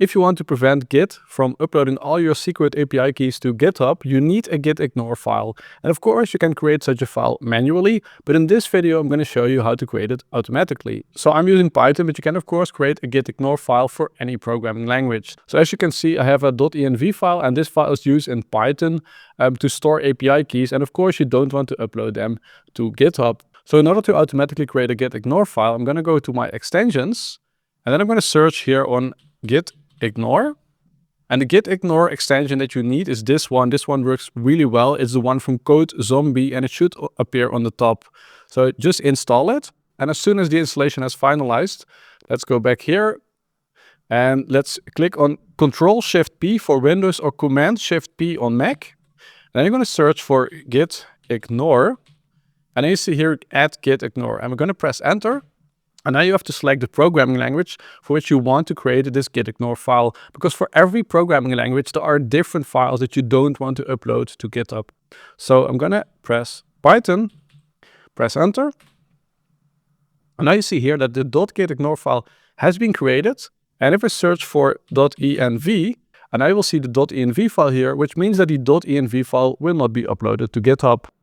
If you want to prevent Git from uploading all your secret API keys to GitHub, you need a gitignore file. And of course, you can create such a file manually, but in this video, I'm going to show you how to create it automatically. So I'm using Python, but you can of course create a gitignore file for any programming language. So as you can see, I have a .env file, and this file is used in Python to store API keys. And of course, you don't want to upload them to GitHub. So in order to automatically create a gitignore file, I'm going to go to my extensions, and then I'm going to search here on gitignore. And the gitignore extension that you need is this one. This one works really well. It's the one from Code Zombie, and it should appear on the top. So just install it. And as soon as the installation has finalized, let's go back here and let's click on Control-Shift-P for Windows or Command-Shift-P on Mac. Then you're going to search for gitignore. And then you see here, add gitignore. And we're going to press enter. And now you have to select the programming language for which you want to create this gitignore file. Because for every programming language, there are different files that you don't want to upload to GitHub. So I'm going to press Python, press enter. And now you see here that the .gitignore file has been created. And if I search for .env, and I will see the .env file here, which means that the .env file will not be uploaded to GitHub.